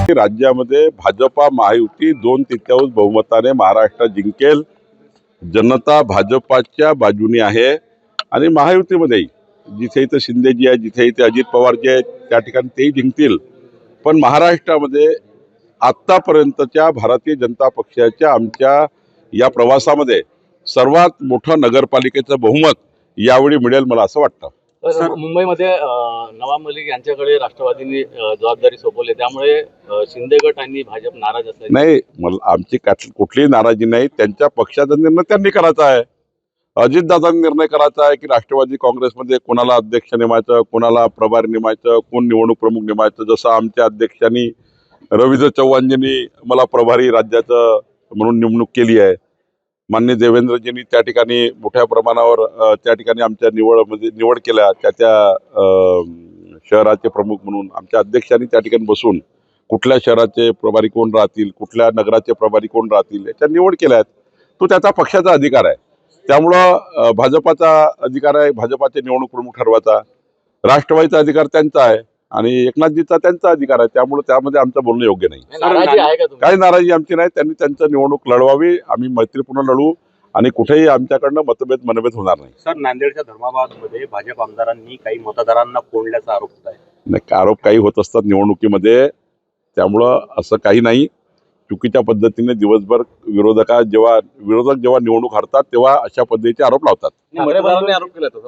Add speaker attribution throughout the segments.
Speaker 1: राज्यामध्ये भाजपा महायुती 2/3 बहुमताने महाराष्ट्र जिंकेल। जनता भाजपाच्या बाजूने आहे आणि महायुतीमध्ये जिथे इथे शिंदेजी आहे, जिथे इथे अजित पवारजी आहेत, त्या ठिकाणी तेही जिंकतील। पण महाराष्ट्रामध्ये आतापर्यंतच्या भारतीय जनता पक्षाच्या आमच्या या प्रवासामध्ये सर्वात मोठं नगरपालिकेचं बहुमत यावेळी मिळेल मला असं वाटतं।
Speaker 2: सर, मुंबईमध्ये नवाब मलिक यांच्याकडे राष्ट्रवादीने जबाबदारी सोपवली, त्यामुळे शिंदे गट आणि भाजप नाराज असायचे।
Speaker 1: नाही, मला आमची कुठलीही नाराजी नाही। त्यांच्या पक्षाचा निर्णय त्यांनी करायचा आहे। अजितदादांनी निर्णय करायचा आहे की राष्ट्रवादी काँग्रेसमध्ये कोणाला अध्यक्ष नेमायचं, कोणाला प्रभारी नेमायचं, कोण निवडणूक प्रमुख नेमायचं। जसं आमच्या अध्यक्षांनी रवींद्र चव्हाणजींनी मला प्रभारी राज्याचं म्हणून नेमणूक केली आहे। माननीय देवेंद्रजींनी त्या ठिकाणी मोठ्या प्रमाणावर त्या ठिकाणी आमच्या निवड केल्या। त्या शहराचे प्रमुख म्हणून आमच्या अध्यक्षांनी त्या ठिकाणी बसून कुठल्या शहराचे प्रभारी कोण राहतील, कुठल्या नगराचे प्रभारी कोण राहतील याच्या निवड केल्या आहेत। तो त्याचा पक्षाचा अधिकार आहे। त्यामुळं भाजपाचा अधिकार आहे भाजपाचे निवडणूक प्रमुख ठरवायचा, राष्ट्रवादीचा अधिकार त्यांचा आहे आणि एकनाथजीचा त्यांचा अधिकार आहे। त्यामुळे त्यामध्ये आमचं बोलणं योग्य नाही।
Speaker 2: नाराजी आहे का तुम्ही?
Speaker 1: काही नाराजी आमची नाही। त्यांनी त्यांचं निवडणूक लढवावी, आम्ही मैत्रीपूर्ण लढू आणि कुठेही आमच्याकडनं मनभेद होणार नाही।
Speaker 3: सर, नांदेडच्या धर्माबादमध्ये भाजप आमदारांनी काही मतदारांना कोंडल्याचा आरोप होत आहे।
Speaker 1: नाही, आरोप काही होत असतात निवडणुकीमध्ये, त्यामुळं असं काही नाही। चुकीच्या पद्धतीने दिवसभर विरोधक जेव्हा निवडणूक हरतात तेव्हा अशा पद्धतीचे आरोप लावतात।
Speaker 3: मतदारांनी आरोप केला होता।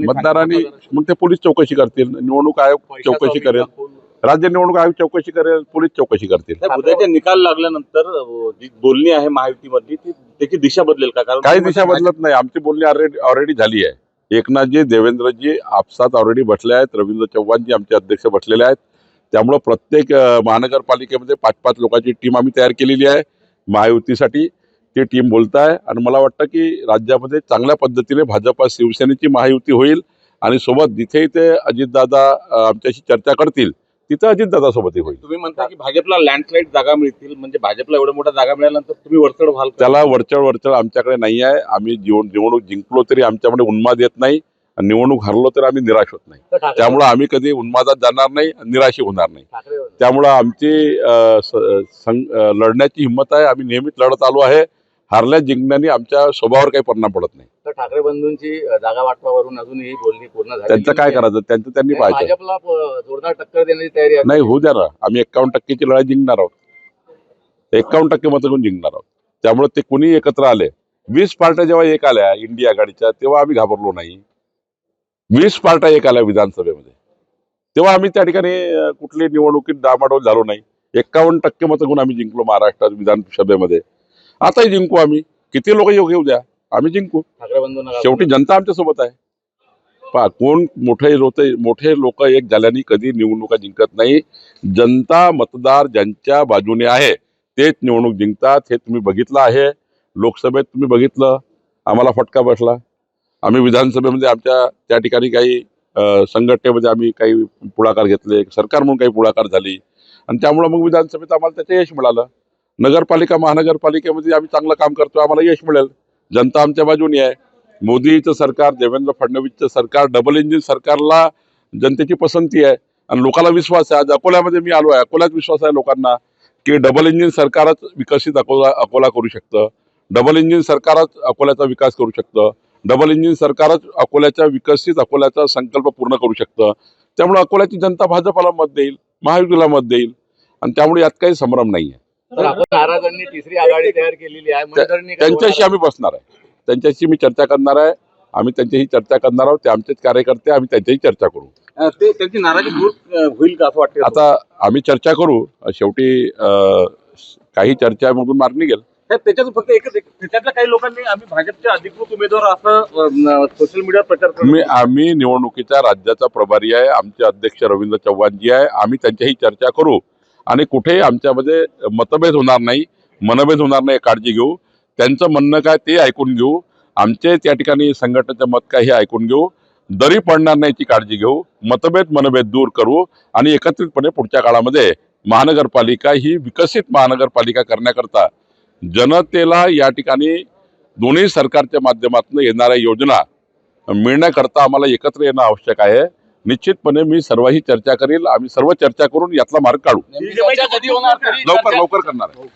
Speaker 1: मतदारांनी मग ते पोलीस चौकशी करतील, निवडणूक आयोग चौकशी करेल, राज्य निवडणूक आयोग चौकशी करेल, पोलीस चौकशी करतील।
Speaker 3: उद्याचे निकाल लागल्यानंतर जी बोलणी आहे महायुतीमधली त्याची दिशा बदलेल का? कारण
Speaker 1: काही दिशा बदलत नाही। आमची बोलणी ऑलरेडी झाली आहे। एकनाथजी, देवेंद्रजी आपसात ऑलरेडी बसले आहेत, रवींद्र चव्हाणजी आमचे अध्यक्ष बसलेले आहेत। त्यामुळे प्रत्येक महानगरपालिकेमध्ये 5-5 लोकांची टीम आम्ही तयार केलेली आहे महायुतीसाठी। ती टीम बोलत आहे आणि मला वाटतं की राज्यामध्ये चांगल्या पद्धतीने भाजपा शिवसेनेची महायुती होईल आणि सोबत जिथे ते अजितदादा आमच्याशी चर्चा करतील तिथं अजितदादा सोबतही होईल।
Speaker 3: तुम्ही म्हणता की भाजपला लँडस्लाईड जागा मिळतील, म्हणजे भाजपला एवढ्या मोठ्या जागा मिळाल्यानंतर तुम्ही वरचढ व्हाल?
Speaker 1: त्याला वरचढ आमच्याकडे नाही आहे। आम्ही निवडणूक जिंकलो तरी आमच्याकडे उन्माद येत नाही, निवडणूक हरलो तर आम्ही निराश होत नाही। त्यामुळे आम्ही कधी उन्मादात जाणार नाही, निराशी होणार नाही। त्यामुळे आमची लढण्याची हिंमत आहे। आम्ही नेहमीच लढत आलो आहे। हारल्या जिंकण्याने आमच्या स्वभावावर काही परिणाम पडत नाही।
Speaker 2: तर ठाकरे बंधूंची जागा वाटपावरून अजूनही बोलणी पूर्ण झाली,
Speaker 1: त्यांचं काय करायचं त्यांचं त्यांनी पाहायचं।
Speaker 2: भाजपला जोरदार टक्कर देण्याची तयारी आहे?
Speaker 1: नाही, होऊ द्या ना। आम्ही 51%ची लढाई जिंकणार आहोत, 51% मतं घेऊन जिंकणार आहोत। त्यामुळे ते कुणी एकत्र आले, 20 पार्ट्या जेव्हा एक आल्या इंडिया आघाडीच्या तेव्हा आम्ही घाबरलो नाही। 20 पार्ट्या एक आल्या विधानसभेमध्ये तेव्हा आम्ही त्या ठिकाणी कुठली निवडणुकीत डामाडोल झालो नाही। 51% मतं घेऊन आम्ही जिंकलो महाराष्ट्रात विधानसभेमध्ये। आताही जिंकू आम्ही, किती लोक येऊ द्या, आम्ही जिंकू।
Speaker 2: ठाकरे बंधूंना
Speaker 1: शेवटी जनता आमच्या सोबत आहे। कोण मोठे लोक एक झाल्याने कधी निवडणुका जिंकत नाही। जनता मतदार ज्यांच्या बाजूने आहे तेच निवडणूक जिंकतात, हे तुम्ही बघितलं आहे। लोकसभेत तुम्ही बघितलं, आम्हाला फटका बसला। आम्ही विधानसभेमध्ये आमच्या त्या ठिकाणी काही संघटनेमध्ये आम्ही काही पुढाकार घेतले, सरकार म्हणून काही पुढाकार झाली आणि त्यामुळे मग विधानसभेत आम्हाला त्याचं यश मिळालं। नगरपालिका महानगरपालिकेमध्ये आम्ही चांगलं काम करतोय, आम्हाला यश मिळेल। जनता आमच्या बाजूने आहे। मोदीचं सरकार, देवेंद्र फडणवीसचं सरकार, डबल इंजिन सरकारला जनतेची पसंती आहे आणि लोकांना विश्वास आहे। आज अकोल्यामध्ये मी आलो आहे, अकोल्यात विश्वास आहे लोकांना की डबल इंजिन सरकारच विकसित अकोला करू शकतं, डबल इंजिन सरकारच अकोल्याचा विकास करू शकतं, डबल इंजिन सरकारच अकोल्याचा संकल्प पूर्ण करू शकतं। त्यामुळे अकोल्याची जनता भाजपाला मत देईल, महायुतीला मत देईल आणि त्यामुळे यात काही संभ्रम नाही आहे।
Speaker 2: नाराजांनी तिसरी आघाडी तयार केलेली आहे,
Speaker 1: त्यांच्याशी आम्ही बसणार आहे, त्यांच्याशी मी चर्चा करणार आहे। आम्ही त्यांच्याशी चर्चा करणार आहोत, ते आमचेच कार्यकर्ते, आम्ही त्यांच्याशी चर्चा करू।
Speaker 3: त्यांची नाराजी दूर होईल का असं वाटतं?
Speaker 1: आता आम्ही चर्चा करू, शेवटी काही चर्चामधून मार्ग निघेल।
Speaker 3: त्याच्यात फक्त एकच, त्याच्यातल्या काही लोकांनी आम्ही भाजपचे अधिकृत उमेदवार असं सोशल मीडियावर प्रचार करतो।
Speaker 1: आम्ही निवडणुकीचा राज्याचा प्रभारी आहे, आमचे अध्यक्ष रवींद्र चव्हाणजी आहे। आम्ही त्यांच्याशी चर्चा करू आणि कुठेही आमच्यामध्ये मतभेद होणार नाही, मनभेद होणार नाही, काळजी घेऊ। त्यांचं म्हणणं काय ते ऐकून घेऊ, आमचे त्या ठिकाणी संघटनेचं मत काय हे ऐकून घेऊ, दरी पडणार नाही याची काळजी घेऊ, मनभेद दूर करू आणि एकत्रितपणे पुढच्या काळामध्ये महानगरपालिका ही विकसित महानगरपालिका करण्याकरता जनतेला या ठिकाणी दोन्ही सरकारच्या माध्यमातून येणाऱ्या योजना मिळण्याकरता आम्हाला एकत्र येणं आवश्यक आहे। निश्चितपणे मी सर्वही चर्चा करेल. आम्ही सर्व चर्चा करून यातला मार्ग काढू.
Speaker 2: चर्चा कधी होणार तरी
Speaker 1: लवकर करणार आहे.